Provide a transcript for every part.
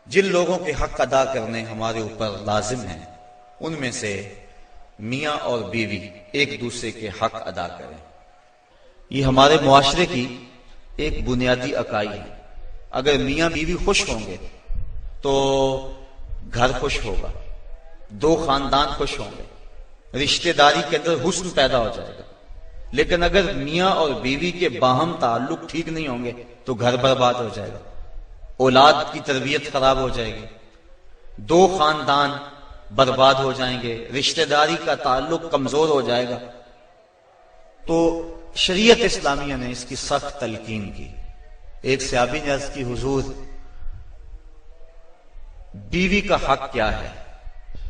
جن لوگوں کے حق ادا کرنے ہمارے اوپر لازم ہیں ان میں سے میاں اور بیوی ایک دوسرے کے حق ادا کریں۔ یہ ہمارے معاشرے کی ایک بنیادی اکائی ہے۔ اگر میاں بیوی خوش ہوں گے تو گھر خوش ہوگا، دو خاندان خوش ہوں گے، رشتہ داری کے اندر حسن پیدا ہو جائے گا۔ لیکن اگر میاں اور بیوی کے باہم تعلق ٹھیک نہیں ہوں گے تو گھر برباد ہو جائے گا، اولاد کی تربیت خراب ہو جائے گی، دو خاندان برباد ہو جائیں گے، رشتہ داری کا تعلق کمزور ہو جائے گا۔ تو شریعت اسلامیہ نے اس کی سخت تلقین کی۔ ایک صحابی نے عرض کی، حضور بیوی کا حق کیا ہے؟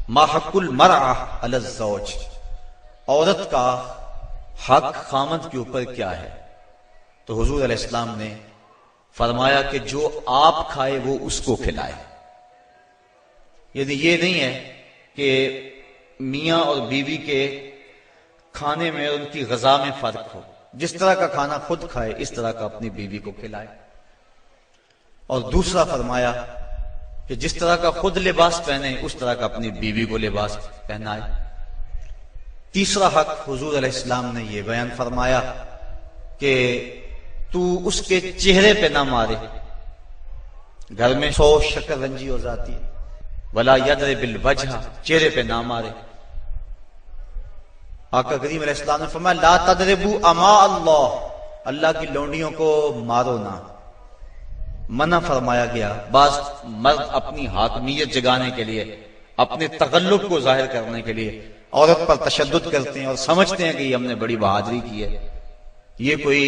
ما حق المرأة علی الزوج، عورت کا حق خامند کے اوپر کیا ہے؟ تو حضور علیہ السلام نے فرمایا کہ جو آپ کھائے وہ اس کو کھلائے۔ یعنی یہ نہیں ہے کہ میاں اور بیوی کے کھانے میں اور ان کی غذا میں فرق ہو، جس طرح کا کھانا خود کھائے اس طرح کا اپنی بیوی کو کھلائے۔ اور دوسرا فرمایا کہ جس طرح کا خود لباس پہنے اس طرح کا اپنی بیوی کو لباس پہنائے۔ تیسرا حق حضور علیہ السلام نے یہ بیان فرمایا کہ تو اس کے چہرے پہ نہ مارے، گھر میں 100 شکر رنجی ہو جاتی ہے، ولا یضرب الوجہ، چہرے پہ نہ مارے۔ آقا کریم علیہ السلام نے فرمایا لا تضربوا اماء اللہ، اللہ کی لونڈیوں کو مارو نہ، منع فرمایا گیا۔ بعض مرد اپنی حاکمیت جگانے کے لیے، اپنے تغلب کو ظاہر کرنے کے لیے عورت پر تشدد کرتے ہیں اور سمجھتے ہیں کہ یہ ہم نے بڑی بہادری کی ہے۔ یہ کوئی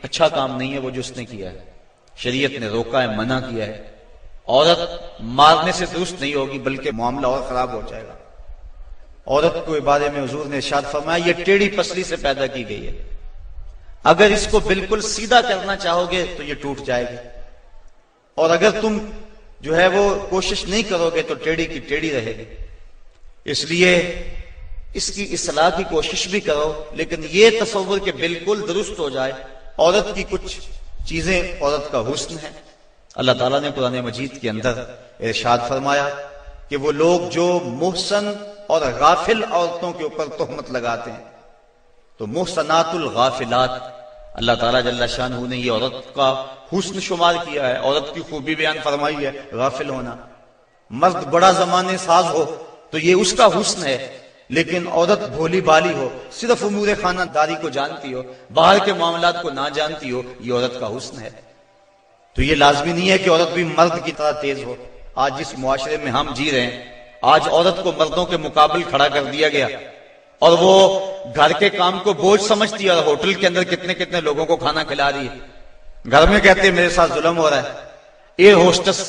اچھا کام نہیں ہے وہ جو اس نے کیا ہے، شریعت نے روکا ہے، منع کیا ہے۔ عورت مارنے سے درست نہیں ہوگی بلکہ معاملہ اور خراب ہو جائے گا۔ عورت کو بارے میں حضور نے ارشاد فرمایا یہ ٹیڑھی پسلی سے پیدا کی گئی ہے، اگر اس کو بالکل سیدھا کرنا چاہو گے تو یہ ٹوٹ جائے گی، اور اگر تم جو ہے وہ کوشش نہیں کرو گے تو ٹیڑھی کی ٹیڑھی رہے گی۔ اس لیے اس کی اصلاح کی کوشش بھی کرو، لیکن یہ تصور کہ بالکل درست ہو جائے۔ عورت کی کچھ چیزیں عورت کا حسن ہے۔ اللہ تعالیٰ نے قرآن مجید کے اندر ارشاد فرمایا کہ وہ لوگ جو محسن اور غافل عورتوں کے اوپر تہمت لگاتے ہیں، تو محسنات الغافلات، اللہ تعالیٰ جل شانہ نے یہ عورت کا حسن شمار کیا ہے، عورت کی خوبی بیان فرمائی ہے، غافل ہونا۔ مرد بڑا زمانے ساز ہو تو یہ اس کا حسن ہے، لیکن عورت بھولی بالی ہو، صرف امور خانہ داری کو جانتی ہو، باہر کے معاملات کو نہ جانتی ہو، یہ عورت کا حسن ہے۔ تو یہ لازمی نہیں ہے کہ عورت بھی مرد کی طرح تیز ہو۔ آج جس معاشرے میں ہم جی رہے ہیں، آج عورت کو مردوں کے مقابل کھڑا کر دیا گیا اور وہ گھر کے کام کو بوجھ سمجھتی ہے، اور ہوٹل کے اندر کتنے کتنے لوگوں کو کھانا کھلا رہی ہے۔ گھر میں کہتے ہیں میرے ساتھ ظلم ہو رہا ہے، ایئر ہوسٹس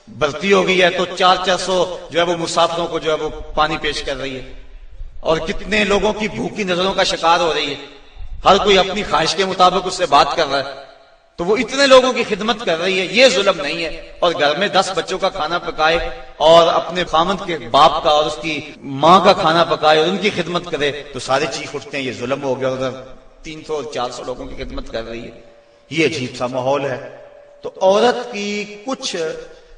بھرتی ہو گئی ہے تو 400 جو ہے وہ مسافروں کو جو ہے وہ پانی پیش کر رہی ہے، اور کتنے لوگوں کی بھوکی نظروں کا شکار ہو رہی ہے، ہر کوئی اپنی خواہش کے مطابق اس سے بات کر رہا ہے، تو وہ اتنے لوگوں کی خدمت کر رہی ہے۔ یہ ظلم نہیں ہے؟ اور گھر میں 10 بچوں کا کھانا پکائے اور اپنے خامند کے باپ کا اور اس کی ماں کا کھانا پکائے اور ان کی خدمت کرے تو سارے چیخ اٹھتے ہیں یہ ظلم ہو گیا، ادھر 300 اور 400 لوگوں کی خدمت کر رہی ہے۔ یہ عجیب سا ماحول ہے۔ تو عورت کی کچھ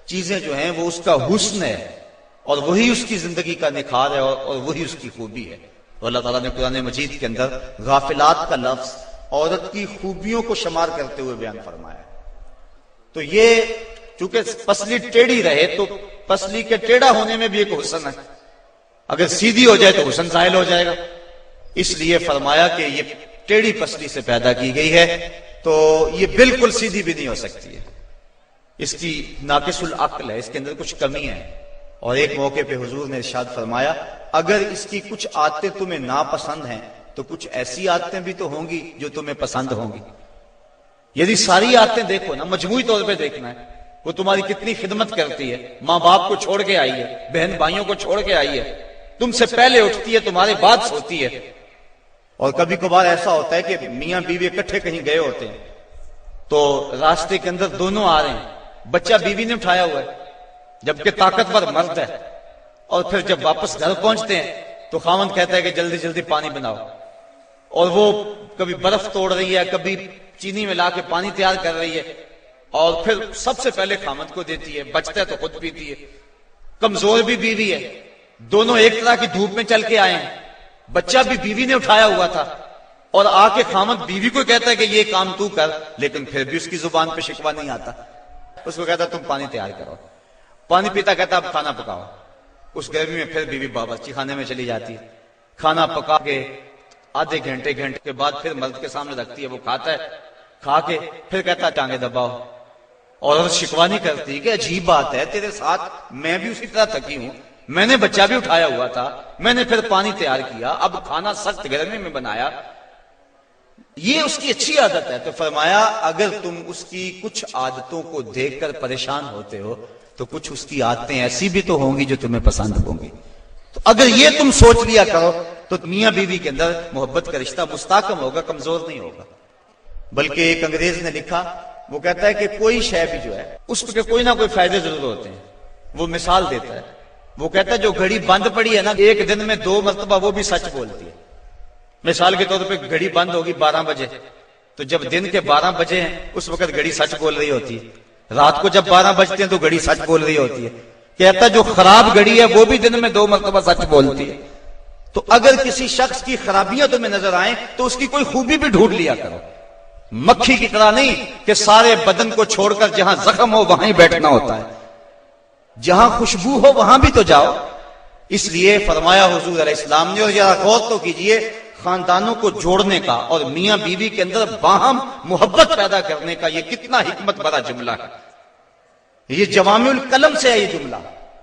چیزیں جو ہیں وہ اس کا حسن ہے، اور وہی اس کی زندگی کا نکھار ہے، اور وہی اس کی خوبی ہے۔ تو اللہ تعالیٰ نے قرآن مجید کے اندر غافلات کا لفظ عورت کی خوبیوں کو شمار کرتے ہوئے بیان فرمایا۔ تو یہ چونکہ پسلی ٹیڑھی رہے تو پسلی کے ٹیڑھا ہونے میں بھی ایک حسن ہے، اگر سیدھی ہو جائے تو حسن زائل ہو جائے گا، اس لیے فرمایا کہ یہ ٹیڑھی پسلی سے پیدا کی گئی ہے، تو یہ بالکل سیدھی بھی نہیں ہو سکتی ہے، اس کی ناقص العقل ہے، اس کے اندر کچھ کمی ہے۔ اور ایک موقع پہ حضور نے ارشاد فرمایا اگر اس کی کچھ عادتیں تمہیں ناپسند ہیں تو کچھ ایسی عادتیں بھی تو ہوں گی جو تمہیں پسند ہوں گی۔ یعنی ساری عادتیں دیکھو نا، مجموعی طور پہ دیکھنا ہے، وہ تمہاری کتنی خدمت کرتی ہے، ماں باپ کو چھوڑ کے آئی ہے، بہن بھائیوں کو چھوڑ کے آئی ہے، تم سے پہلے اٹھتی ہے، تمہارے بعد سوتی ہے۔ اور کبھی کبھار ایسا ہوتا ہے کہ میاں بیوی اکٹھے کہیں گئے ہوتے ہیں تو راستے کے اندر دونوں آ رہے ہیں، بچہ بیوی نے اٹھایا ہوا ہے جبکہ طاقتور مرد ہے، اور پھر جب واپس گھر پہنچتے ہیں تو خاوند کہتا ہے کہ جلدی جلدی پانی بناؤ، اور وہ کبھی برف توڑ رہی ہے، کبھی چینی ملا کے پانی تیار کر رہی ہے، اور پھر سب سے پہلے خامد کو دیتی ہے، بچتا ہے تو خود پیتی ہے. کمزور بھی بیوی ہے، دونوں ایک طرح کی دھوپ میں چل کے آئے ہیں، بچہ بھی بیوی نے اٹھایا ہوا تھا، اور آ کے خامد بیوی کو کہتا ہے کہ یہ کام تو کر، لیکن پھر بھی اس کی زبان پہ شکوہ نہیں آتا. اس کو کہتا تم پانی تیار کرو، پانی پیتا، کہتا اب کھانا پکاؤ. اس گرمی میں پھر بیوی باورچی خانے میں چلی جاتی ہے، کھانا پکا کے آدھے گھنٹے کے بعد پھر مرد کے سامنے رکھتی ہے، وہ کھاتا ہے، کھا کے پھر کہتا ٹانگیں دباؤ. عورت شکوہ نہیں کرتی کہ عجیب بات ہے تیرے ساتھ میں بھی اسی طرح تھکی ہوں، میں نے بچہ بھی اٹھایا ہوا تھا، میں نے پھر پانی تیار کیا، اب کھانا سخت گرمی میں بنایا. یہ اس کی اچھی عادت ہے. تو فرمایا اگر تم اس کی کچھ عادتوں کو دیکھ کر پریشان ہوتے ہو تو کچھ اس کی عادتیں ایسی بھی تو ہوں گی جو تمہیں پسند ہوں گی. تو اگر یہ تم سوچ لیا کرو تو میاں بیوی کے اندر محبت کا رشتہ مستحکم ہوگا، کمزور نہیں ہوگا. بلکہ ایک انگریز نے لکھا، وہ کہتا ہے کہ کوئی شے بھی جو ہے اس کے کوئی نہ کوئی فائدے ضرور ہوتے ہیں. وہ مثال دیتا ہے، وہ کہتا ہے جو گھڑی بند پڑی ہے نا، ایک دن میں 2 مرتبہ وہ بھی سچ بولتی ہے. مثال کے طور پہ گھڑی بند ہوگی 12 بجے، تو جب دن کے 12 بجے ہیں اس وقت گھڑی سچ بول رہی ہوتی ہے، رات کو جب 12 بجتے ہیں تو گھڑی سچ بول رہی ہوتی ہے. کہتا جو خراب گھڑی ہے وہ بھی دن میں 2 مرتبہ سچ بولتی ہے. تو اگر کسی شخص کی خرابیاں تمہیں نظر آئیں تو اس کی کوئی خوبی بھی ڈھونڈ لیا کرو. مکھی کی طرح نہیں کہ سارے بدن کو چھوڑ کر جہاں زخم ہو وہاں ہی بیٹھنا ہوتا ہے، جہاں خوشبو ہو وہاں بھی تو جاؤ. اس لیے فرمایا حضور علیہ السلام نے، اور ذرا غور تو کیجئے، خاندانوں کو جوڑنے کا اور میاں بیوی کے اندر باہم محبت پیدا کرنے کا یہ کتنا حکمت بڑا جملہ ہے. یہ جوامع الکلم سے ہے یہ جملہ،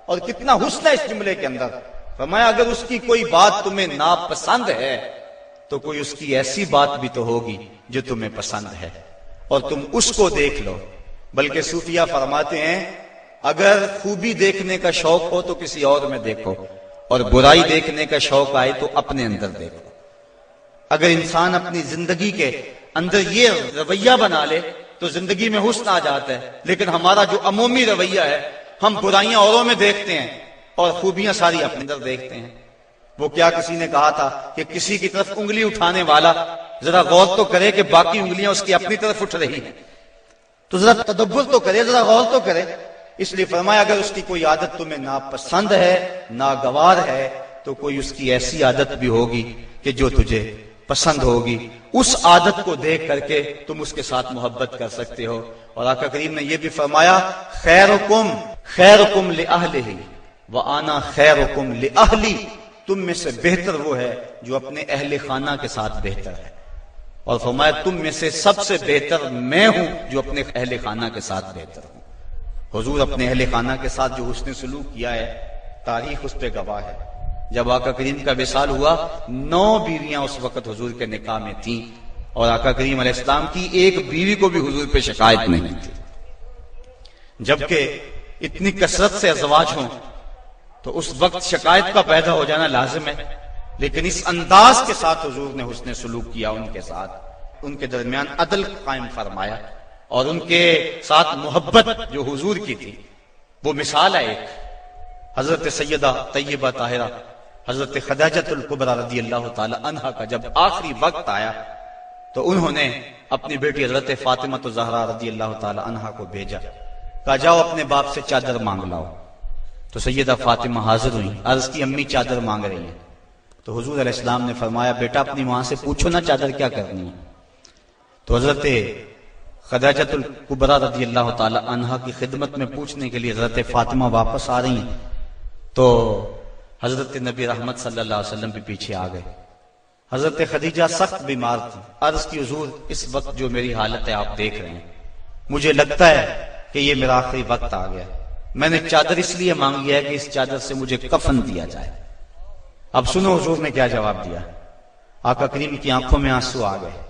اور کتنا حسن ہے اس جملے کے اندر. فرمایا اگر اس کی کوئی بات تمہیں ناپسند ہے تو کوئی اس کی ایسی بات بھی تو ہوگی جو تمہیں پسند ہے، اور تم اس کو دیکھ لو. بلکہ صوفیہ فرماتے ہیں اگر خوبی دیکھنے کا شوق ہو تو کسی اور میں دیکھو، اور برائی دیکھنے کا شوق آئے تو اپنے اندر دیکھو. اگر انسان اپنی زندگی کے اندر یہ رویہ بنا لے تو زندگی میں حسن آ جاتا ہے. لیکن ہمارا جو عمومی رویہ ہے، ہم برائیاں اوروں میں دیکھتے ہیں اور خوبیاں ساری اپنے اندر دیکھتے ہیں. وہ کیا کسی نے کہا تھا کہ کسی کی طرف انگلی اٹھانے والا ذرا غور تو کرے کہ باقی انگلیاں اس کی اپنی طرف اٹھ رہی ہیں، تو ذرا تدبر تو کرے، ذرا غور تو کرے. اس لیے فرمایا اگر اس کی کوئی عادت تمہیں ناپسند ہے، ناگوار ہے، تو کوئی اس کی ایسی عادت بھی ہوگی کہ جو تجھے پسند ہوگی. اس عادت کو دیکھ کر کے تم اس کے ساتھ محبت کر سکتے ہو. اور آقا کریم نے یہ بھی فرمایا خیرکم لأہلہ وآنا خیرکم لأہلی، تم میں سے بہتر وہ ہے جو اپنے اہل خانہ کے ساتھ بہتر ہے. اور فرمایا تم میں سے سب سے بہتر میں ہوں جو اپنے اہل خانہ کے ساتھ بہتر ہوں. حضور اپنے اہل خانہ کے ساتھ جو حسن سلوک کیا ہے تاریخ اس پہ گواہ ہے. جب آقا کریم کا وصال ہوا 9 بیویاں اس وقت حضور کے نکاح میں تھیں، اور آقا کریم علیہ السلام کی ایک بیوی کو بھی حضور پہ شکایت نہیں تھی. جبکہ اتنی کثرت سے ازواج ہوں تو اس وقت شکایت کا پیدا ہو جانا لازم ہے. لیکن اس انداز کے ساتھ حضور نے حسن سلوک کیا ان کے ساتھ، ان کے درمیان عدل قائم فرمایا، اور ان کے ساتھ محبت جو حضور کی تھی وہ مثال ہے. ایک حضرت سیدہ طیبہ طاہرہ حضرت خدیجہ الکبریٰ رضی اللہ تعالی عنہا کا جب آخری وقت آیا تو انہوں نے اپنی بیٹی حضرت فاطمہ الزہرا رضی اللہ تعالی عنہا کو بھیجا، کہا جاؤ اپنے باپ سے چادر مانگ لاؤ. تو سیدہ فاطمہ حاضر ہوئی، عرض کی امی چادر مانگ رہی ہیں. تو حضور علیہ السلام نے فرمایا بیٹا اپنی ماں سے پوچھو نا چادر کیا کرنی ہے. تو حضرت خدیجہ الکبریٰ رضی اللہ تعالی عنہا کی خدمت میں پوچھنے کے لیے حضرت فاطمہ واپس آ رہی ہیں تو حضرت نبی رحمت صلی اللہ علیہ وسلم بھی پیچھے آ گئے. حضرت خدیجہ سخت بیمار تھی. عرض کی حضور اس وقت جو میری حالت ہے آپ دیکھ رہے ہیں، مجھے لگتا ہے کہ یہ میرا آخری وقت آ گیا. میں نے چادر اس لیے مانگی ہے کہ اس چادر سے مجھے کفن دیا جائے. اب سنو حضور نے کیا جواب دیا. آقا کریم کی آنکھوں میں آنسو آ گئے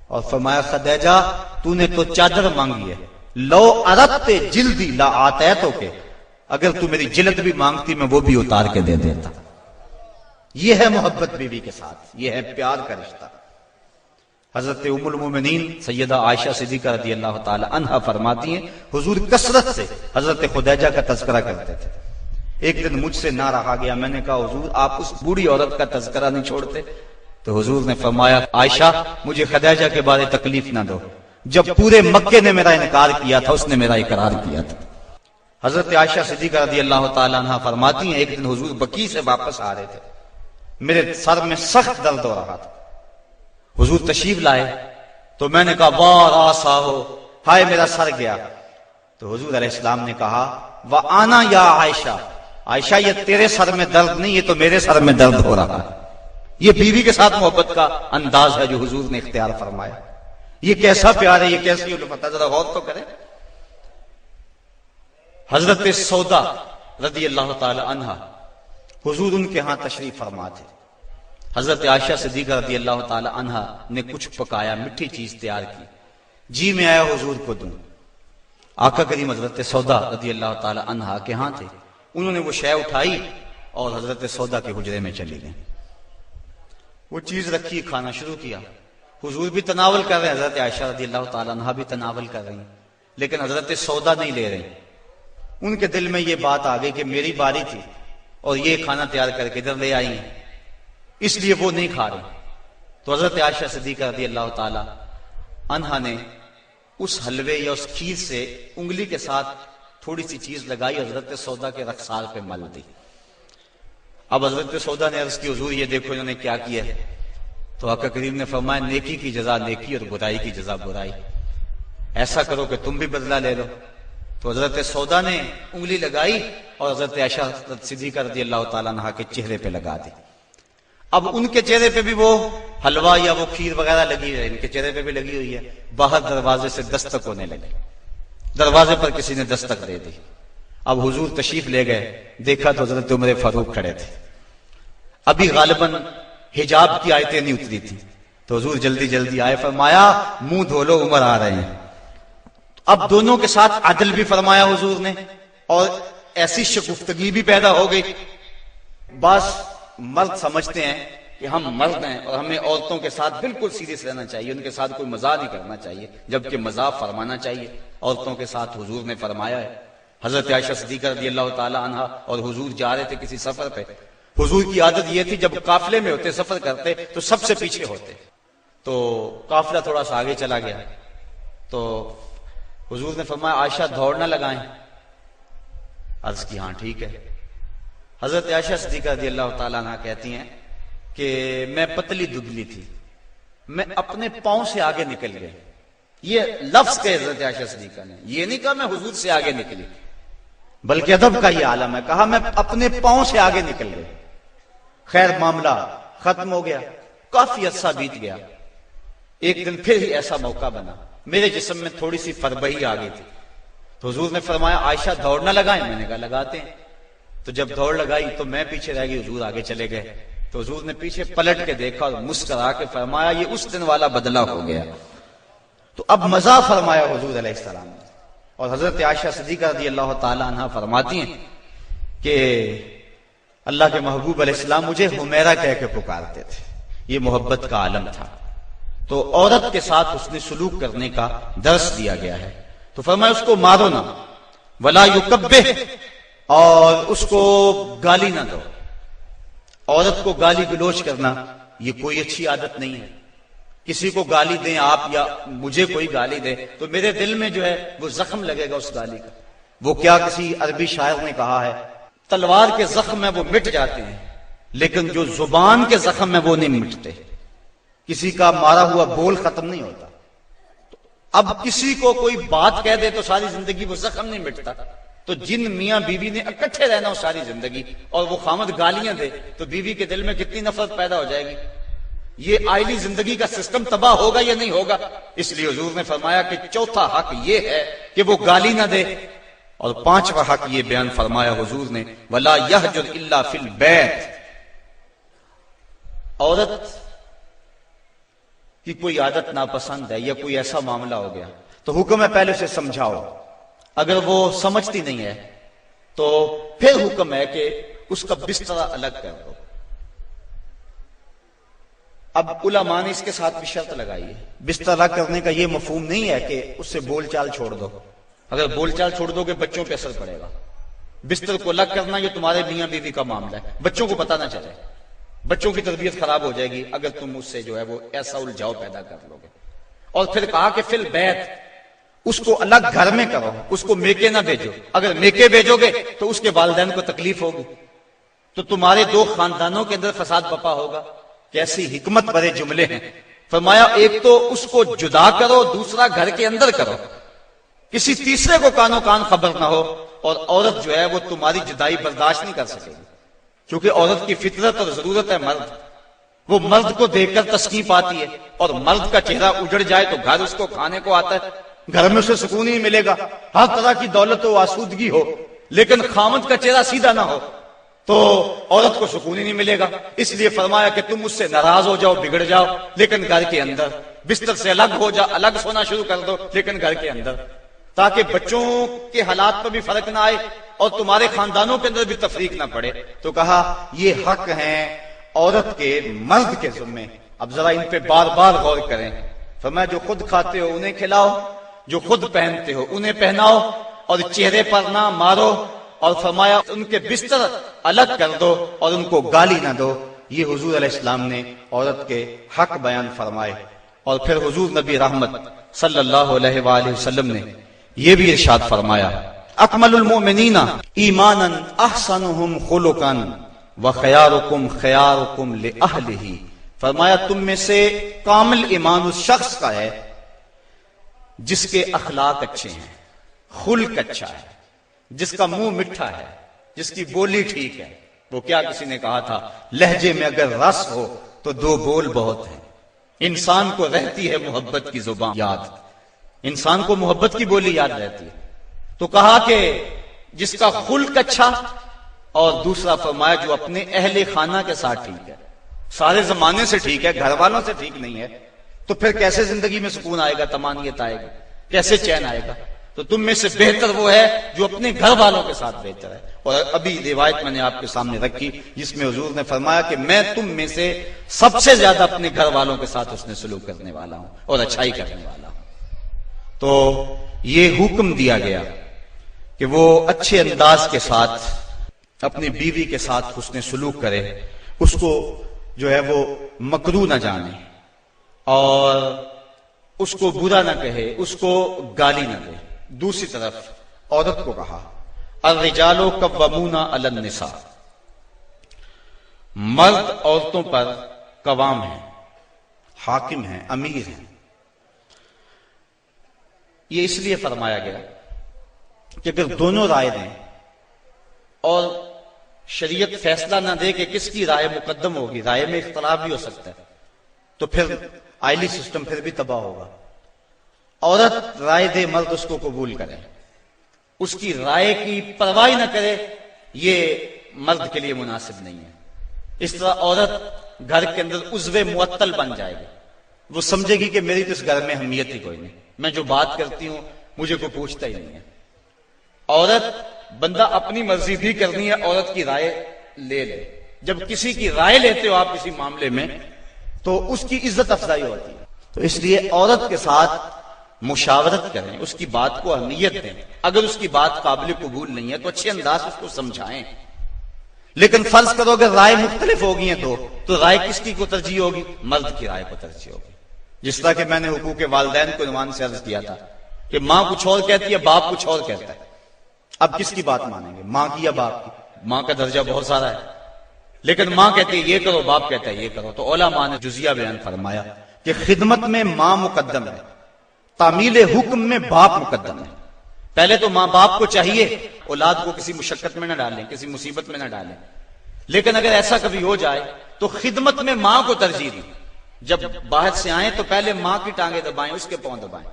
اور فرمایا خدیجہ تو نے تو چادر مانگی ہے، لو اردت جلدی لا آتیتک، اگر تو میری جلد بھی مانگتی میں وہ بھی اتار کے دے دیتا. یہ ہے محبت بیوی کے ساتھ، یہ ہے پیار کا رشتہ. حضرت ام المومنین سیدہ عائشہ صدیقہ رضی اللہ تعالی عنہا فرماتی ہیں حضور کثرت سے حضرت خدیجہ کا تذکرہ کرتے تھے. ایک دن مجھ سے نہ رہا گیا، میں نے کہا حضور آپ اس بوڑھی عورت کا تذکرہ نہیں چھوڑتے. تو حضور نے فرمایا عائشہ مجھے خدیجہ کے بارے تکلیف نہ دو، جب پورے مکے نے میرا انکار کیا تھا اس نے میرا اقرار کیا تھا۔ حضرت عائشہ صدیقہ رضی اللہ تعالیٰ عنہ فرماتی ہیں ایک دن حضور بقیع سے واپس آ رہے تھے، میرے سر میں سخت درد ہو رہا تھا، حضور تشریف لائے تو میں نے کہا واہ آسا ہو، ہائے میرا سر گیا۔ تو حضور علیہ السلام نے کہا وَأَنَا یا عائشہ، عائشہ یہ تیرے سر میں درد نہیں، یہ تو میرے سر میں درد ہو رہا ہے۔ یہ بیوی کے ساتھ محبت کا انداز ہے جو حضور نے اختیار فرمایا، یہ کیسا پیار ہے، یہ کیسی الفت ہے، ذرا غور تو کریں۔ حضرت سودا رضی اللہ تعالی عنہا حضور ان کے ہاں تشریف فرما تھے، حضرت عائشہ صدیقہ رضی اللہ تعالی عنہا نے کچھ پکایا، میٹھی چیز تیار کی، جی میں آیا حضور کو دوں۔ آقا کریم حضرت سودا رضی اللہ تعالی عنہا کے ہاں تھے، انہوں نے وہ شے اٹھائی اور حضرت سودا کے حجرے میں چلی گئیں، وہ چیز رکھی، کھانا شروع کیا، حضور بھی تناول کر رہے ہیں، حضرت عائشہ رضی اللہ تعالی عنہا بھی تناول کر رہی ہیں، لیکن حضرت سودا نہیں لے رہی۔ ان کے دل میں یہ بات آ گئی کہ میری باری تھی اور یہ کھانا تیار کر کے ادھر لے آئی ہیں، اس لیے وہ نہیں کھا رہے۔ تو حضرت عائشہ صدیقہ رضی اللہ تعالی عنہا نے اس حلوے یا اس کھیر سے انگلی کے ساتھ تھوڑی سی چیز لگائی، حضرت سودا کے رخسار پہ مل دی۔ اب حضرت سودا نے عرض کی حضور یہ دیکھو انہوں نے کیا کیا ہے۔ تو آقا کریم نے فرمایا نیکی کی جزا نیکی اور برائی کی جزا برائی، ایسا کرو کہ تم بھی بدلہ لے لو۔ تو حضرت سودا نے انگلی لگائی اور حضرت عائشہ صدیقہ رضی اللہ تعالیٰ عنہ کے چہرے پہ لگا دی۔ اب ان کے چہرے پہ بھی وہ حلوہ یا وہ کھیر وغیرہ لگی ہے، ان کے چہرے پہ بھی لگی ہوئی ہے۔ باہر دروازے سے دستک ہونے لگے، دروازے پر کسی نے دستک دے دی۔ اب حضور تشریف لے گئے، دیکھا تو حضرت عمر فاروق کھڑے تھے، ابھی غالباً حجاب کی آیتیں نہیں اتری تھی، تو حضور جلدی جلدی آئے، فرمایا منہ دھو لو عمر آ رہے ہیں۔ اب دونوں کے ساتھ عدل بھی فرمایا حضور نے، اور ایسی شگفتگی بھی پیدا ہو گئی۔ بعض مرد سمجھتے ہیں کہ ہم مرد ہیں اور ہمیں عورتوں کے ساتھ بالکل سیریس رہنا چاہیے، ان کے ساتھ کوئی مزاح نہیں کرنا چاہیے، جبکہ مزاح فرمانا چاہیے۔ عورتوں کے ساتھ حضور نے فرمایا ہے۔ حضرت عائشہ صدیقہ رضی اللہ تعالی عنہا اور حضور جا رہے تھے کسی سفر پہ، حضور کی عادت یہ تھی جب قافلے میں ہوتے سفر کرتے تو سب سے پیچھے ہوتے، تو قافلہ تھوڑا سا آگے چلا گیا تو حضور نے فرمایا عائشہ دوڑ نہ لگائیں، عرض کی ہاں ٹھیک ہے۔ حضرت عائشہ صدیقہ رضی اللہ تعالیٰ عنہ کہتی ہیں کہ میں پتلی دبلی تھی، میں اپنے پاؤں سے آگے نکل گئی، یہ لفظ کہ حضرت عائشہ صدیقہ نے یہ نہیں کہا میں حضور سے آگے نکلی، بلکہ ادب کا یہ عالم ہے، کہا میں اپنے پاؤں سے آگے نکل گئی۔ خیر معاملہ ختم ہو گیا، کافی عرصہ بیت گیا، ایک دن پھر ہی ایسا موقع بنا، میرے جسم میں تھوڑی سی فربہی آ گئی تھی، تو حضور نے فرمایا عائشہ دوڑ نہ لگائیں، میں نے کہا لگاتے ہیں۔ تو جب دوڑ لگائی تو میں پیچھے رہ گئی، حضور آگے چلے گئے، تو حضور نے پیچھے پلٹ کے دیکھا اور مسکرا کے فرمایا یہ اس دن والا بدلہ ہو گیا۔ تو اب مزاح فرمایا حضور علیہ السلام نے، اور حضرت عائشہ صدیقہ رضی اللہ تعالی عنہ فرماتی ہیں کہ اللہ کے محبوب علیہ السلام مجھے حمیرہ کہہ کے پکارتے تھے، یہ محبت کا عالم تھا۔ تو عورت کے ساتھ حسن سلوک کرنے کا درس دیا گیا ہے، تو فرمایا اس کو مارو نہ، ولا یکبہ، اور اس کو گالی نہ دو۔ عورت کو گالی گلوچ کرنا یہ کوئی اچھی عادت نہیں ہے۔ کسی کو گالی دیں آپ یا مجھے کوئی گالی دے تو میرے دل میں جو ہے وہ زخم لگے گا اس گالی کا۔ وہ کیا کسی عربی شاعر نے کہا ہے تلوار کے زخم ہیں وہ مٹ جاتے ہیں لیکن جو زبان کے زخم ہیں وہ نہیں مٹتے، کسی کا مارا ہوا بول ختم نہیں ہوتا۔ اب کسی کو کوئی بات کہہ دے تو ساری زندگی وہ زخم نہیں مٹتا، تو جن میاں بیوی نے اکٹھے رہنا ہو ساری زندگی اور وہ خامد گالیاں دے تو بیوی کے دل میں کتنی نفرت پیدا ہو جائے گی۔ یہ آئلی زندگی کا سسٹم تباہ ہوگا یا نہیں ہوگا؟ اس لیے حضور نے فرمایا کہ چوتھا حق یہ ہے کہ وہ گالی نہ دے، اور پانچواں حق یہ بیان فرمایا حضور نے وَلَا يَحْجُرْ إِلَّا فِي الْبَيْتِ۔ عورت کی کوئی عادت ناپسند ہے یا کوئی ایسا معاملہ ہو گیا تو حکم ہے پہلے اسے سمجھاؤ، اگر وہ سمجھتی نہیں ہے تو پھر حکم ہے کہ اس کا بستر الگ کر دو۔ اب علماء نے اس کے ساتھ بھی شرط لگائی ہے، بستر الگ کرنے کا یہ مفہوم نہیں ہے کہ اس سے بول چال چھوڑ دو، اگر بول چال چھوڑ دو گے بچوں پہ اثر پڑے گا۔ بستر کو الگ کرنا یہ تمہارے میاں بیوی کا معاملہ ہے، بچوں کو پتہ نہ چلے، بچوں کی تربیت خراب ہو جائے گی اگر تم اس سے جو ہے وہ ایسا الجھاؤ پیدا کر لو گے۔ اور پھر کہا کہ فی البیت، اس کو الگ گھر میں کرو، اس کو میکے نہ بھیجو، اگر میکے بھیجو گے تو اس کے والدین کو تکلیف ہوگی، تو تمہارے دو خاندانوں کے اندر فساد بپا ہوگا۔ کیسی حکمت بھرے جملے ہیں۔ فرمایا ایک تو اس کو جدا کرو، دوسرا گھر کے اندر کرو، کسی تیسرے کو کانوں کان خبر نہ ہو، اور عورت جو ہے وہ تمہاری جدائی برداشت نہیں کر سکے گی، کیونکہ عورت کی فطرت اور ضرورت ہے مرد، وہ مرد کو دیکھ کر تسکین پاتی ہے، اور مرد کا چہرہ اجڑ جائے تو گھر اس کو کھانے کو آتا ہے، گھر میں اسے سکون نہیں ملے گا، ہر طرح کی دولت و آسودگی ہو، لیکن خامد کا چہرہ سیدھا نہ ہو تو عورت کو سکون ہی نہیں ملے گا۔ اس لیے فرمایا کہ تم اس سے ناراض ہو جاؤ، بگڑ جاؤ، لیکن گھر کے اندر بستر سے الگ ہو جا، الگ سونا شروع کر دو، لیکن گھر کے اندر، تاکہ بچوں کے حالات پر بھی فرق نہ آئے اور تمہارے خاندانوں کے اندر بھی تفریق نہ پڑے۔ تو کہا یہ حق ہیں عورت کے مرد کے ذمے، اب ذرا ان پہ بار بار غور کریں۔ فرمایا جو خود کھاتے ہو انہیں کھلاؤ، جو خود پہنتے ہو انہیں پہناؤ، اور چہرے پر نہ مارو، اور فرمایا ان کے بستر الگ کر دو اور ان کو گالی نہ دو۔ یہ حضور علیہ السلام نے عورت کے حق بیان فرمائے۔ اور پھر حضور نبی رحمت صلی اللہ علیہ وآلہ وسلم نے یہ بھی ارشاد فرمایا، اکمل المؤمنین ایمانا احسنهم خلقا وخیارکم خیارکم لأہلہ۔ فرمایا تم میں سے کامل ایمان اس شخص کا ہے جس کے اخلاق اچھے ہیں، خلق اچھا ہے، جس کا منہ میٹھا ہے، جس کی بولی ٹھیک ہے۔ وہ کیا کسی نے کہا تھا، لہجے میں اگر رس ہو تو دو بول بہت ہیں۔ انسان کو رہتی ہے محبت کی زبان یاد، انسان کو محبت کی بولی یاد رہتی ہے۔ تو کہا کہ جس کا خلق اچھا، اور دوسرا فرمایا جو اپنے اہل خانہ کے ساتھ ٹھیک ہے، سارے زمانے سے ٹھیک ہے، گھر والوں سے ٹھیک نہیں ہے، تو پھر کیسے زندگی میں سکون آئے گا، طمانینت آئے گا، کیسے چین آئے گا؟ تو تم میں سے بہتر وہ ہے جو اپنے گھر والوں کے ساتھ بہتر ہے۔ اور ابھی روایت میں نے آپ کے سامنے رکھی جس میں حضور نے فرمایا کہ میں تم میں سے سب سے زیادہ اپنے گھر والوں کے ساتھ حسن سلوک کرنے والا ہوں اور اچھائی کرنے والا ہوں۔ تو یہ حکم دیا گیا کہ وہ اچھے انداز کے ساتھ اپنی بیوی کے ساتھ حسن سلوک کرے، اس کو جو ہے وہ مکروہ نہ جانے، اور اس کو برا نہ کہے، اس کو گالی نہ دے۔ دوسری طرف عورت کو کہا الرجال قوامون علی النساء، مرد عورتوں پر قوام ہیں، حاکم ہیں، امیر ہیں۔ یہ اس لیے فرمایا گیا کہ اگر دونوں رائے دیں اور شریعت فیصلہ نہ دے کہ کس کی رائے مقدم ہوگی، رائے میں اختلاف بھی ہو سکتا ہے، تو پھر آئلی سسٹم پھر بھی تباہ ہوگا۔ عورت رائے دے، مرد اس کو قبول کرے، اس کی رائے کی پرواہ نہ کرے، یہ مرد کے لیے مناسب نہیں ہے۔ اس طرح عورت گھر کے اندر عضو معطل بن جائے گی، وہ سمجھے گی کہ میری تو اس گھر میں اہمیت ہی کوئی نہیں، میں جو بات کرتی ہوں مجھے کوئی پوچھتا ہی نہیں ہے۔ عورت بندہ اپنی مرضی بھی کرنی ہے، عورت کی رائے لے لے۔ جب کسی کی رائے لیتے ہو آپ کسی معاملے میں تو اس کی عزت افزائی ہوتی ہے۔ تو اس لیے عورت کے ساتھ مشاورت کریں، اس کی بات کو اہمیت دیں، اگر اس کی بات قابل قبول نہیں ہے تو اچھے انداز اس کو سمجھائیں۔ لیکن فرض کرو کہ رائے مختلف ہوگی ہیں تو رائے کس کی کو ترجیح ہوگی؟ مرد کی رائے کو ترجیح ہوگی۔ جس طرح کہ میں نے حقوق والدین کو عنوان سے عرض کیا تھا کہ ماں کچھ اور کہتی ہے، باپ کچھ اور کہتا ہے، اب کس کی بات مانیں گے، ماں کی یا باپ کی؟ ماں کا درجہ بہت سارا ہے، لیکن ماں کہتی ہے یہ کرو، باپ کہتا ہے یہ کرو۔ تو علماء نے جزیہ بیان فرمایا کہ خدمت میں ماں مقدم ہے، تعمیل حکم میں باپ مقدم ہے۔ پہلے تو ماں باپ کو چاہیے اولاد کو کسی مشقت میں نہ ڈالیں، کسی مصیبت میں نہ ڈالیں، لیکن اگر ایسا کبھی ہو جائے تو خدمت میں ماں کو ترجیح دیں۔ جب باہر سے آئیں تو پہلے ماں کی ٹانگیں دبائیں، اس کے پاؤں دبائیں،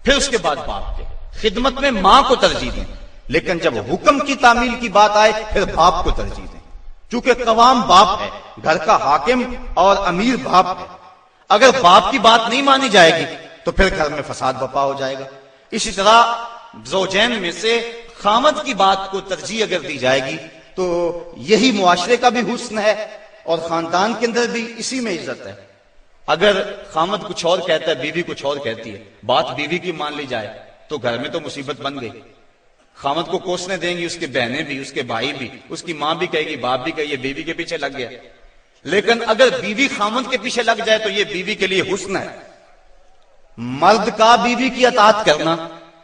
پھر اس کے بعد باپ کے۔ خدمت میں ماں کو ترجیح دیں، لیکن جب حکم کی تعمیل کی بات آئے پھر باپ کو ترجیح دیں، چونکہ قوام باپ ہے، گھر کا حاکم اور امیر باپ ہے۔ اگر باپ کی بات نہیں مانی جائے گی تو پھر گھر میں فساد برپا ہو جائے گا۔ اسی طرح زوجین میں سے خامد کی بات کو ترجیح اگر دی جائے گی تو یہی معاشرے کا بھی حسن ہے اور خاندان کے اندر بھی اسی میں عزت ہے۔ اگر خامد کچھ اور کہتا ہے، بیوی کچھ اور کہتی ہے، بات بیوی کی مان لی جائے تو گھر میں تو مصیبت بن گئی۔ خامد کو کوسنے دیں گی اس کی بہنیں بھی، اس کے بھائی بھی، اس کی ماں بھی کہے گی، باپ بھی کہے گی، بیوی کے پیچھے لگ گیا۔ لیکن اگر بیوی خامد کے پیچھے لگ جائے تو یہ بیوی کے لیے حسن ہے، مرد کا بیوی کی اطاعت کرنا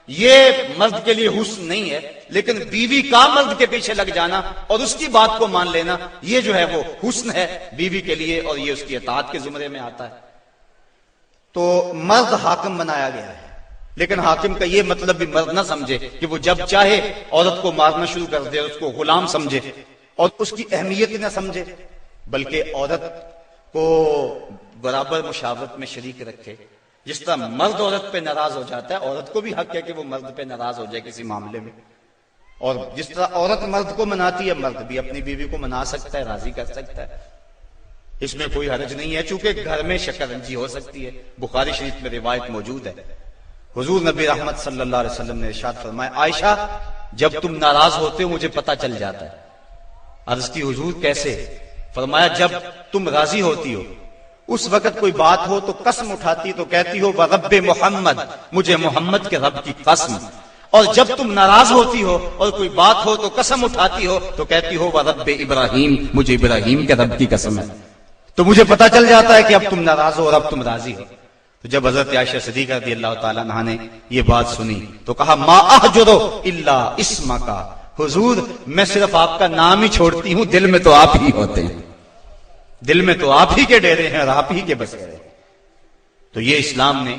یہ مرد کے لیے حسن نہیں ہے، لیکن بیوی کا مرد کے پیچھے لگ جانا اور اس کی بات کو مان لینا یہ جو ہے وہ حسن ہے بیوی کے لیے، اور یہ اس کی اطاعت کے زمرے میں آتا ہے۔ تو مرد حاکم بنایا گیا ہے، لیکن حاکم کا یہ مطلب بھی مرد نہ سمجھے کہ وہ جب چاہے عورت کو مارنا شروع کر دے، اس کو غلام سمجھے اور اس کی اہمیت نہ سمجھے، بلکہ عورت کو برابر مشاورت میں شریک رکھے۔ جس طرح مرد عورت پہ ناراض ہو جاتا ہے، عورت کو بھی حق ہے کہ وہ مرد پہ ناراض ہو جائے کسی معاملے میں، اور جس طرح عورت مرد کو مناتی ہے، مرد بھی اپنی بیوی کو منا سکتا ہے، راضی کر سکتا ہے، اس میں کوئی حرج نہیں ہے، چونکہ گھر میں شکنجی ہو سکتی ہے۔ بخاری شریف میں روایت موجود ہے، حضور نبی رحمت صلی اللہ علیہ وسلم نے ارشاد فرمایا، عائشہ جب تم ناراض ہوتے ہو مجھے پتہ چل جاتا ہے۔ عرض کی حضور کیسے؟ فرمایا جب تم راضی ہوتی ہو اس وقت کوئی بات ہو تو قسم اٹھاتی تو کہتی ہو وَرَبِّ محمد، مجھے محمد کے رب کی قسم، اور جب تم ناراض ہوتی ہو اور کوئی بات ہو تو قسم اٹھاتی ہو تو کہتی ہو وَرَبِّ ابراہیم، مجھے ابراہیم کے رب کی قسم ہے۔ تو مجھے پتا چل جاتا ہے کہ اب تم ناراض ہو اور اب تم راضی ہو۔ تو جب حضرت عائشہ صدیقہ رضی اللہ تعالیٰ عنہا نے یہ بات سنی تو کہا ما احجرو الا اسمک، حضور میں صرف آپ کا نام ہی چھوڑتی ہوں، دل میں تو آپ ہی ہوتے ہیں، دل میں تو آپ ہی کے ڈیرے ہیں اور آپ ہی کے بسیرے ہیں۔ تو یہ اسلام نے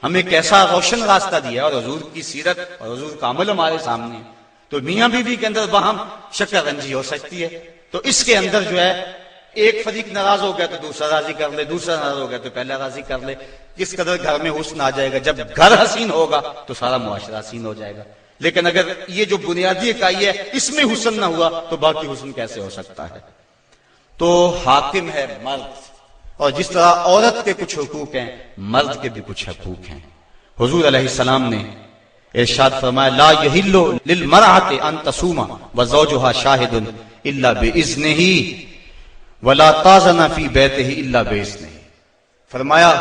ہمیں کیسا روشن راستہ دیا، اور حضور کی سیرت اور حضور کا عمل ہمارے سامنے ہے۔ تو میاں بیوی کے اندر وہم شکر رنجی ہو سکتی ہے، تو اس کے اندر جو ہے ایک فریق ناراض ہو گیا تو دوسرا راضی کر لے، دوسرا ناراض ہو گیا تو پہلا راضی کر لے۔ کس قدر گھر میں حسن آ جائے گا، جب گھر حسین ہوگا تو سارا معاشرہ حسین ہو جائے گا۔ لیکن اگر یہ جو بنیادی اکائی ہے اس میں حسن نہ ہوا تو باقی حسن کیسے ہو سکتا ہے؟ تو حاکم ہے مرد، اور جس طرح عورت کے کچھ حقوق ہیں مرد کے بھی کچھ حقوق ہیں۔ حضور علیہ السلام نے ارشاد فرمایا لا یحل للمرأة ان تصوم وزوجها شاہد الا باذنہ ولا تاذن فی بیتہ الا باذنہ، فرمایا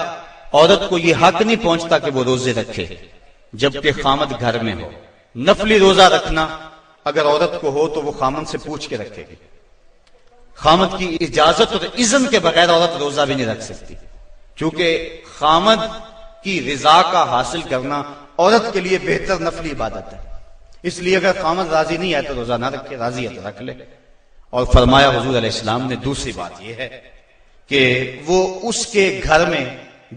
عورت کو یہ حق نہیں پہنچتا کہ وہ روزے رکھے جبکہ خامد گھر میں ہو۔ نفلی روزہ رکھنا اگر عورت کو ہو تو وہ خامد سے پوچھ کے رکھے گی، خامد کی اجازت اور اذن کے بغیر عورت روزہ بھی نہیں رکھ سکتی، چونکہ خامد کی رضا کا حاصل کرنا عورت کے لیے بہتر نفلی عبادت ہے۔ اس لیے اگر خامد راضی نہیں ہے تو روزہ نہ رکھے، راضی ہے تو رکھ لے۔ اور فرمایا حضور علیہ السلام نے دوسری بات یہ ہے کہ وہ اس کے گھر میں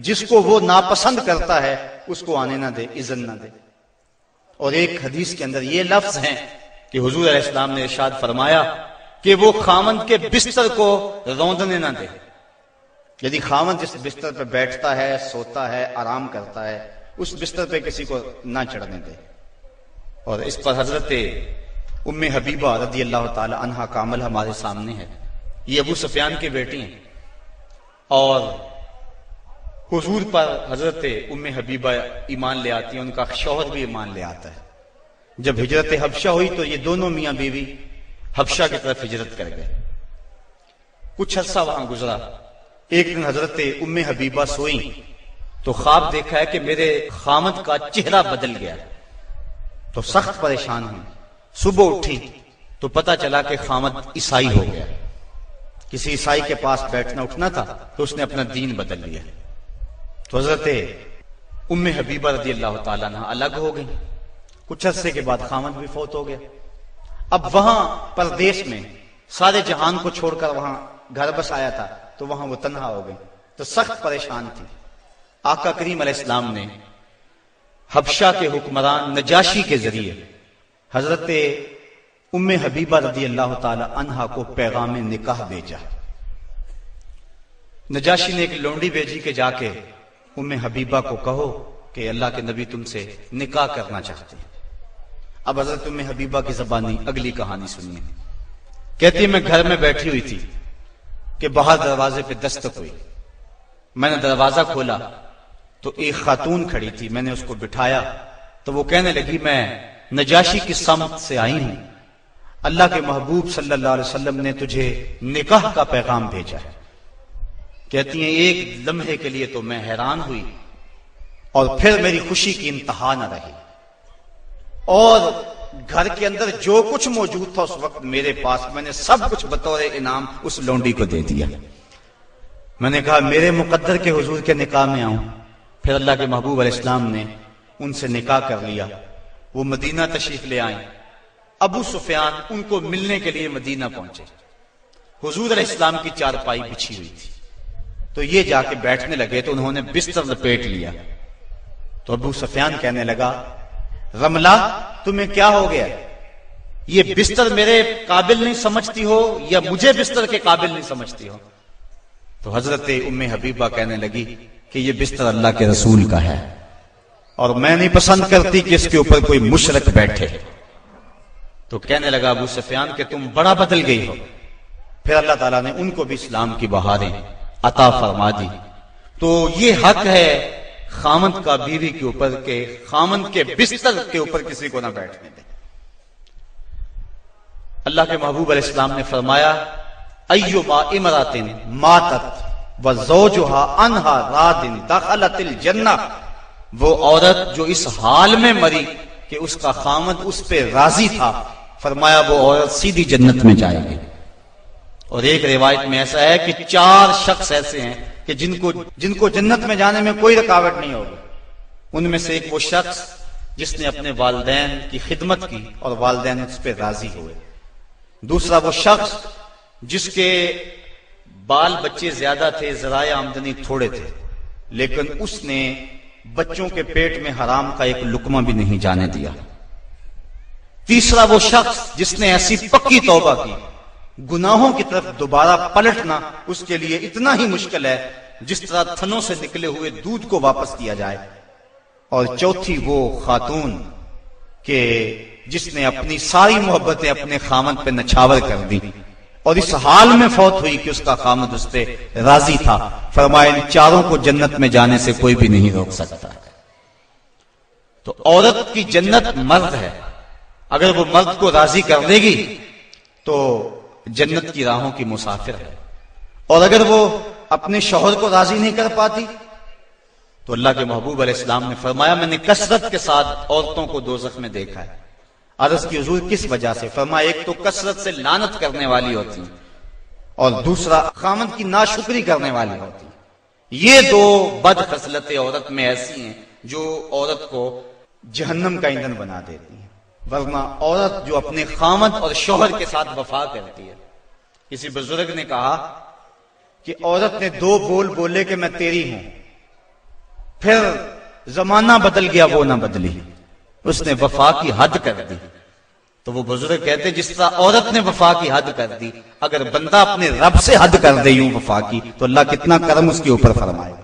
جس کو وہ ناپسند کرتا ہے اس کو آنے نہ دے، اذن نہ دے۔ اور ایک حدیث کے اندر یہ لفظ ہیں کہ حضور علیہ السلام نے ارشاد فرمایا کہ وہ خامند کے بستر کو روندنے نہ دے، یعنی خامند جس بستر پہ بیٹھتا ہے، سوتا ہے، آرام کرتا ہے، اس بستر پہ کسی کو نہ چڑھنے دے۔ اور اس پر حضرت ام حبیبہ رضی اللہ تعالی عنہا کا عمل ہمارے سامنے ہے۔ یہ ابو سفیان کی بیٹی ہیں، اور حضور پر حضرت ام حبیبہ ایمان لے آتی ہیں، ان کا شوہر بھی ایمان لے آتا ہے۔ جب ہجرت حبشہ ہوئی تو یہ دونوں میاں بیوی حبشہ کی طرف ہجرت کر گئے۔ کچھ عرصہ وہاں گزرا، ایک دن حضرت ام حبیبہ سوئیں تو خواب دیکھا ہے کہ میرے خامد کا چہرہ بدل گیا، تو سخت پریشان ہوئی۔ صبح اٹھی تو پتہ چلا کہ خامد عیسائی ہو گیا، کسی عیسائی کے پاس بیٹھنا اٹھنا تھا تو اس نے اپنا دین بدل لیا۔ تو حضرت ام حبیبہ رضی اللہ تعالیٰ عنہ الگ ہو گئی۔ کچھ عرصے کے بعد خامد بھی فوت ہو گیا۔ اب وہاں پردیس میں سارے جہان کو چھوڑ کر وہاں گھر بس آیا تھا تو وہاں وہ تنہا ہو گئی، تو سخت پریشان تھی۔ آقا کریم علیہ السلام نے حبشہ کے حکمران نجاشی کے ذریعے حضرت ام حبیبہ رضی اللہ تعالی عنہا کو پیغام نکاح بھیجا۔ نجاشی نے ایک لونڈی بھیجی کہ جا کے ام حبیبہ کو کہو کہ اللہ کے نبی تم سے نکاح کرنا چاہتے ہیں۔ اب حضرت ام حبیبہ کی زبانی اگلی کہانی سنیے۔ کہتی ہے میں گھر میں بیٹھی ہوئی تھی کہ باہر دروازے پہ دستک ہوئی، میں نے دروازہ کھولا تو ایک خاتون کھڑی تھی، میں نے اس کو بٹھایا تو وہ کہنے لگی میں نجاشی کی سمت سے آئی ہوں، اللہ کے محبوب صلی اللہ علیہ وسلم نے تجھے نکاح کا پیغام بھیجا ہے۔ کہتی ہیں ایک لمحے کے لیے تو میں حیران ہوئی اور پھر میری خوشی کی انتہا نہ رہی، اور گھر کے اندر جو کچھ موجود تھا اس وقت میرے پاس، میں نے سب کچھ بطور انعام اس لونڈی کو دے دیا۔ میں نے کہا میرے مقدر کے حضور کے نکاح میں آؤں؟ پھر اللہ کے محبوب علیہ السلام نے ان سے نکاح کر لیا، وہ مدینہ تشریف لے آئیں۔ ابو سفیان ان کو ملنے کے لیے مدینہ پہنچے، حضور علیہ السلام کی چارپائی بچھی ہوئی تھی، تو یہ جا کے بیٹھنے لگے تو انہوں نے بستر لپیٹ لیا۔ تو ابو سفیان کہنے لگا، رملہ تمہیں کیا ہو گیا؟ یہ بستر میرے قابل نہیں سمجھتی ہو یا مجھے بستر کے قابل نہیں سمجھتی ہو؟ تو حضرت ام حبیبہ کہنے لگی کہ یہ بستر اللہ کے رسول کا ہے اور میں نہیں پسند کرتی کہ اس کے اوپر کوئی مشرک بیٹھے۔ تو کہنے لگا ابو سفیان کہ تم بڑا بدل گئی ہو۔ پھر اللہ تعالیٰ نے ان کو بھی اسلام کی بہاریں عطا فرما دی۔ تو یہ حق ہے خامند کا بیوی کے اوپر کہ خامند کے بستر کے اوپر کسی کو نہ بیٹھنے دے۔ اللہ کے محبوب علیہ السلام نے فرمایا، ایما امرأۃ ماتت وزوجها عنها راض دخلت الجنہ، وہ عورت جو اس حال میں مری کہ اس کا خامند اس پہ راضی تھا، فرمایا وہ عورت سیدھی جنت میں جائے گی۔ اور ایک روایت میں ایسا ہے کہ 4 شخص ایسے ہیں کہ جن کو جنت میں جانے میں کوئی رکاوٹ نہیں ہوگی۔ ان میں سے ایک وہ شخص جس نے اپنے والدین کی خدمت کی اور والدین اس پہ راضی ہوئے، دوسرا وہ شخص جس کے بال بچے زیادہ تھے، ذرائع آمدنی تھوڑے تھے، لیکن اس نے بچوں کے پیٹ میں حرام کا ایک لقمہ بھی نہیں جانے دیا، تیسرا وہ شخص جس نے ایسی پکی توبہ کی، گناہوں کی طرف دوبارہ پلٹنا اس کے لیے اتنا ہی مشکل ہے جس طرح تھنوں سے نکلے ہوئے دودھ کو واپس کیا جائے، اور چوتھی وہ خاتون کہ جس نے اپنی ساری محبتیں اپنے خامند پہ نچھاور کر دی اور اس حال میں فوت ہوئی کہ اس کا خامند اس پہ راضی تھا۔ فرمایا ان 4 کو جنت میں جانے سے کوئی بھی نہیں روک سکتا۔ تو عورت کی جنت مرد ہے، اگر وہ مرد کو راضی کر دے گی تو جنت کی راہوں کی مسافر ہے، اور اگر وہ اپنے شوہر کو راضی نہیں کر پاتی تو اللہ کے محبوب علیہ السلام نے فرمایا میں نے کثرت کے ساتھ عورتوں کو دوزخ میں دیکھا ہے۔ عرض کی حضور کس وجہ سے؟ فرمایا ایک تو کثرت سے لعنت کرنے والی ہوتی ہیں اور دوسرا خامند کی ناشکری کرنے والی ہوتی ہیں۔ یہ 2 بد خصلتیں عورت میں ایسی ہیں جو عورت کو جہنم کا ایندھن بنا دیتی ہیں۔ ورنہ عورت جو اپنے خامند اور شوہر کے ساتھ وفا کرتی ہے، کسی بزرگ نے کہا کہ عورت نے 2 بول بولے کہ میں تیری ہوں، پھر زمانہ بدل گیا وہ نہ بدلی، اس نے وفا کی حد کر دی۔ تو وہ بزرگ کہتے جس طرح عورت نے وفا کی حد کر دی، اگر بندہ اپنے رب سے حد کر دے یوں وفا کی تو اللہ کتنا کرم اس کے اوپر فرمائے۔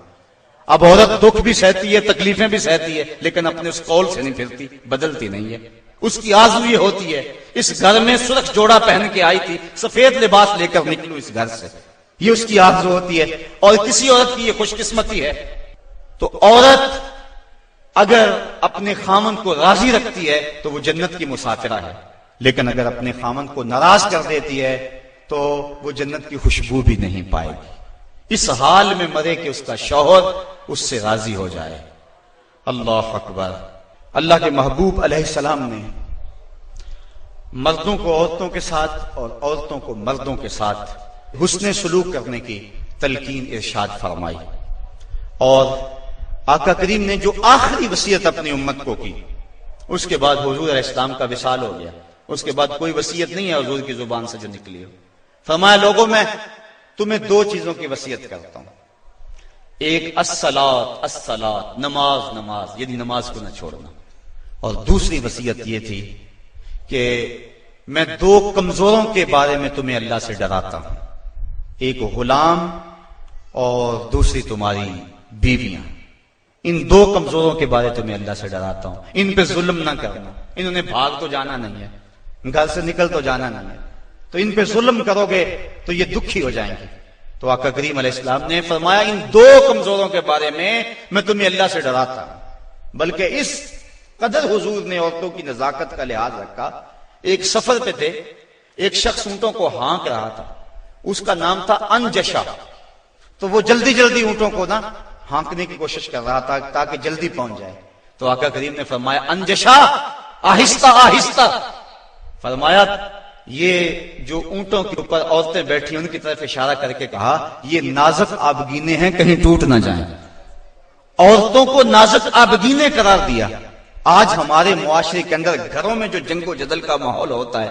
اب عورت دکھ بھی سہتی ہے، تکلیفیں بھی سہتی ہے، لیکن اپنے اس قول سے نہیں پھرتی، بدلتی نہیں ہے۔ اس کی آرزو یہ ہوتی ہے اس گھر میں سرخ جوڑا پہن کے آئی تھی، سفید لباس لے کر نکلوں اس گھر سے، یہ اس کی آرزو ہوتی ہے۔ اور کسی عورت کی یہ خوش قسمتی ہے۔ تو عورت اگر اپنے خامند کو راضی رکھتی ہے تو وہ جنت کی مسافرہ ہے، لیکن اگر اپنے خامند کو ناراض کر دیتی ہے تو وہ جنت کی خوشبو بھی نہیں پائے گی۔ اس حال میں مرے کہ اس کا شوہر اس سے راضی ہو جائے۔ اللہ اکبر۔ اللہ کے محبوب علیہ السلام نے مردوں کو عورتوں کے ساتھ اور عورتوں کو مردوں کے ساتھ حسن سلوک کرنے کی تلقین ارشاد فرمائی، اور آقا کریم نے جو آخری وصیت اپنی امت کو کی، اس کے بعد حضور علیہ السلام کا وصال ہو گیا، اس کے بعد کوئی وصیت نہیں ہے حضور کی زبان سے جو نکلی ہو۔ فرمایا لوگوں میں تمہیں 2 چیزوں کی وصیت کرتا ہوں، ایک الصلاۃ نماز یعنی نماز کو نہ چھوڑنا، اور دوسری وصیت یہ تھی کہ میں 2 کمزوروں کے بارے میں تمہیں اللہ سے ڈراتا ہوں، ایک غلام اور دوسری تمہاری بیویاں۔ ان 2 کمزوروں کے بارے تمہیں اللہ سے ڈراتا ہوں، ان پہ ظلم نہ کرنا، انہوں نے بھاگ تو جانا نہیں ہے، گھر سے نکل تو جانا نہیں ہے، تو ان پہ ظلم کرو گے تو یہ دکھی ہو جائیں گے۔ تو آقا کریم علیہ السلام نے فرمایا ان 2 کمزوروں کے بارے میں تمہیں اللہ سے ڈراتا ہوں۔ بلکہ اس قدر حضور نے عورتوں کی نزاکت کا لحاظ رکھا، ایک سفر پہ تھے، ایک شخص اونٹوں کو ہانک رہا تھا، اس کا نام تھا انجشا، تو وہ جلدی اونٹوں کو نا ہانکنے کی کوشش کر رہا تھا تاکہ جلدی پہنچ جائے۔ تو آقا کریم نے فرمایا انجشا آہستہ، فرمایا یہ جو اونٹوں کے اوپر عورتیں بیٹھی ان کی طرف اشارہ کر کے کہا یہ نازک آبگینے ہیں، کہیں ٹوٹ نہ جائیں، عورتوں کو نازک آبگینیں قرار دیا۔ آج ہمارے معاشرے کے اندر گھروں میں جو جنگ و جدل کا ماحول ہوتا ہے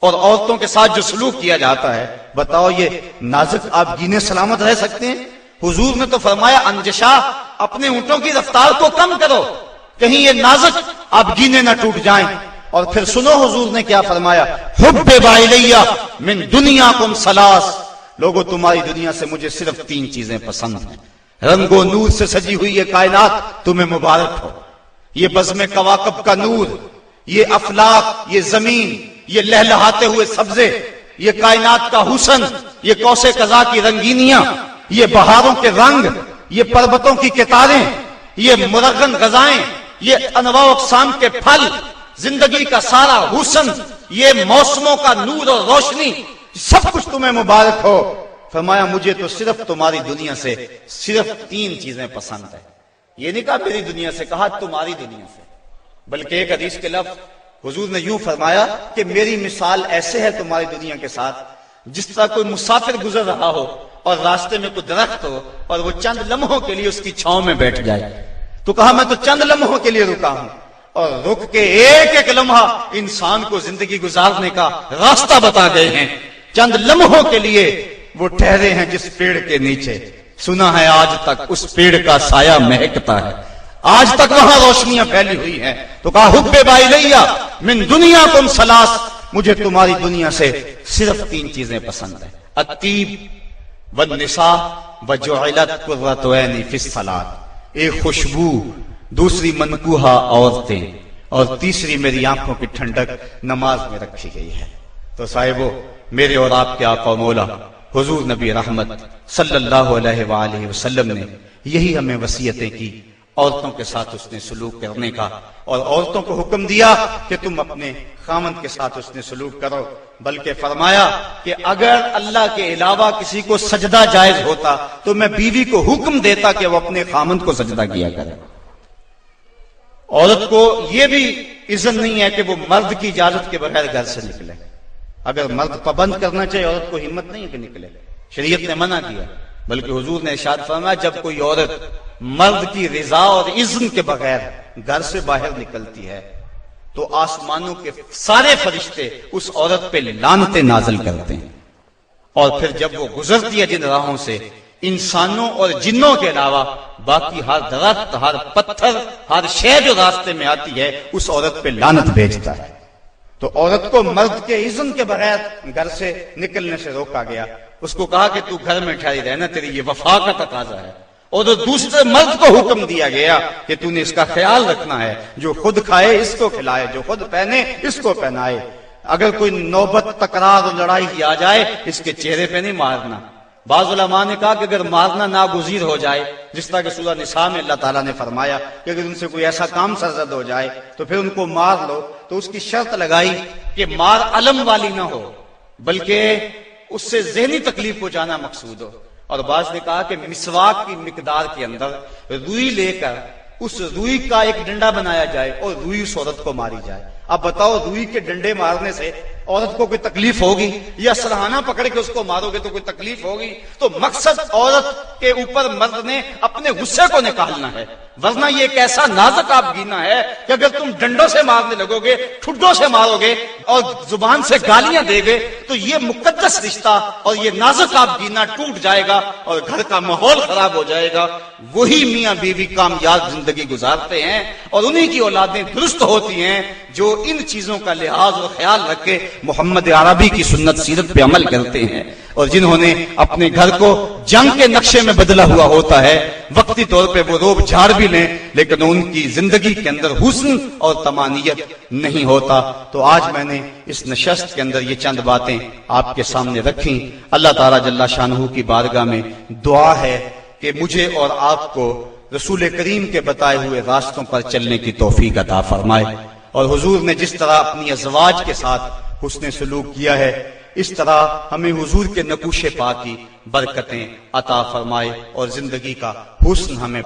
اور عورتوں کے ساتھ جو سلوک کیا جاتا ہے، بتاؤ یہ نازک آبگینے سلامت رہ سکتے ہیں؟ حضور نے تو فرمایا انجشا، اپنے اونٹوں کی رفتار کو کم کرو، کہیں یہ نازک آبگینے نہ ٹوٹ جائیں۔ اور پھر سنو حضور نے کیا فرمایا، حبب الیہ من دنیاکم ثلاث، لوگوں تمہاری دنیا سے مجھے صرف 3 چیزیں پسند ہیں۔ رنگ و نور سے سجی ہوئی یہ کائنات تمہیں مبارک ہو، یہ بزم کواکب کا نور، یہ افلاک، یہ زمین، یہ لہلہاتے ہوئے سبزے، یہ کائنات کا حسن، یہ کوس قزا کی رنگینیاں، یہ بہاروں کے رنگ، یہ پربتوں کی کتاریں، یہ مرغن غذائیں، یہ انواع و اقسام کے پھل، زندگی کا سارا حسن، یہ موسموں کا نور اور روشنی، سب کچھ تمہیں مبارک ہو۔ فرمایا مجھے تو صرف تمہاری دنیا سے صرف 3 چیزیں پسند ہے۔ یہ نہیں کہا میری دنیا سے، کہا تمہاری دنیا سے۔ بلکہ ایک حدیث کے لفظ حضور نے یوں فرمایا کہ میری مثال ایسے ہے تمہاری دنیا کے ساتھ جس طرح کوئی مسافر گزر رہا ہو اور راستے میں کوئی درخت ہو اور وہ چند لمحوں کے لیے اس کی چھاؤں میں بیٹھ جائے۔ تو کہا میں تو چند لمحوں کے لیے رکا ہوں، اور رک کے ایک ایک لمحہ انسان کو زندگی گزارنے کا راستہ بتا گئے ہیں۔ چند لمحوں کے لیے وہ ٹھہرے ہیں جس پیڑ کے نیچے، سنا ہے آج تک اس پیڑ کا سایہ مہکتا ہے، آج تک وہاں روشنیاں پھیلی ہوئی ہیں۔ تو کہا حبب الیہ من دنیاکم ثلاث، مجھے تمہاری دنیا سے صرف 3 چیزیں پسند ہیں، الطیب والنساء وجعلت قرۃ عینی فی الصلاۃ، ایک خوشبو، دوسری منکوحہ عورتیں، اور تیسری میری آنکھوں کی ٹھنڈک نماز میں رکھی گئی ہے۔ تو صاحبو، میرے اور آپ کے آقا و مولا حضور نبی رحمت صلی اللہ علیہ وآلہ وسلم نے یہی ہمیں وصیتیں کی، عورتوں کے ساتھ اس نے سلوک کرنے کا، اور عورتوں کو حکم دیا کہ تم اپنے خامند کے ساتھ اس نے سلوک کرو، بلکہ فرمایا کہ اگر اللہ کے علاوہ کسی کو سجدہ جائز ہوتا تو میں بیوی کو حکم دیتا کہ وہ اپنے خامند کو سجدہ کیا کرے۔ عورت کو یہ بھی اذن نہیں ہے کہ وہ مرد کی اجازت کے بغیر گھر سے نکلے۔ اگر مرد پابند کرنا چاہے، عورت کو ہمت نہیں ہے کہ نکلے، شریعت نے منع کیا۔ بلکہ حضور نے ارشاد فرمایا جب کوئی عورت مرد کی رضا اور اذن کے بغیر گھر سے باہر نکلتی ہے تو آسمانوں کے سارے فرشتے اس عورت پہ لعنتیں نازل کرتے ہیں، اور پھر جب وہ گزرتی ہے جن راہوں سے، انسانوں اور جنوں کے علاوہ باقی ہر درخت، ہر پتھر، ہر شے جو راستے میں آتی ہے اس عورت پہ لعنت بھیجتا ہے۔ تو عورت کو مرد کے اذن کے بغیر گھر سے نکلنے سے روکا گیا، اس کو کہا کہ تو گھر میں ٹھہری رہنا، تیری یہ وفا کا تقاضا ہے۔ اور دوسرے مرد کو حکم دیا گیا کہ تو نے اس کا خیال رکھنا ہے، جو خود کھائے اس کو کھلائے، جو خود پہنے اس کو پہنائے، اگر کوئی نوبت تکرار اور لڑائی کی آ جائے اس کے چہرے پہ نہیں مارنا۔ بعض علماء نے کہا کہ اگر مارنا ناگزیر ہو جائے، جس طرح کہ سورہ نساء میں اللہ تعالیٰ نے فرمایا کہ اگر ان سے کوئی ایسا کام سرزد ہو جائے تو پھر ان کو مار لو، تو اس کی شرط لگائی کہ مار علم والی نہ ہو بلکہ اس سے ذہنی تکلیف ہو جانا مقصود ہو۔ اور بعض نے کہا کہ مسواک کی مقدار کے اندر روئی لے کر اس روئی کا ایک ڈنڈا بنایا جائے اور روئی اس عورت کو ماری جائے۔ اب بتاؤ، روئی کے ڈنڈے مارنے سے عورت کو کوئی تکلیف ہوگی؟ یا سرہانہ پکڑ کے اس کو مارو گے تو کوئی تکلیف ہوگی؟ تو مقصد عورت کے اوپر مرد نے اپنے غصے کو نکالنا ہے، ورنہ یہ ایک ایسا نازک آبگینہ ہے کہ اگر تم ڈنڈوں سے مارنے لگو گے، ٹھڈوں سے مارو گے اور زبان سے گالیاں دے گے تو یہ مقدس رشتہ اور یہ نازک آبگینہ ٹوٹ جائے گا اور گھر کا ماحول خراب ہو جائے گا۔ وہی میاں بیوی کامیاب زندگی گزارتے ہیں اور انہی کی اولادیں درست ہوتی ہیں جو ان چیزوں کا لحاظ اور خیال رکھ کے محمد عربی کی سنت سیرت پہ عمل کرتے ہیں، اور جنہوں نے اپنے گھر کو جنگ کے نقشے میں بدلا ہوا ہوتا ہے۔ وقتی طور پہ وہ روب جھاڑ بھی لیں لیکن ان کی زندگی کے اندر حسن اور طمانینت نہیں ہوتا۔ تو آج میں نے اس نشست کے اندر یہ چند باتیں آپ کے سامنے رکھیں۔ اللہ تعالیٰ جل شانہ کی بارگاہ میں دعا ہے کہ مجھے اور آپ کو رسول کریم کے بتائے ہوئے راستوں پر چلنے کی توفیق عطا فرمائے، اور حضور نے جس طرح اپنی ازواج کے ساتھ حسن سلوک کیا ہے اس طرح ہمیں حضور کے نقوش پاک کی برکتیں عطا فرمائے اور زندگی کا حسن ہمیں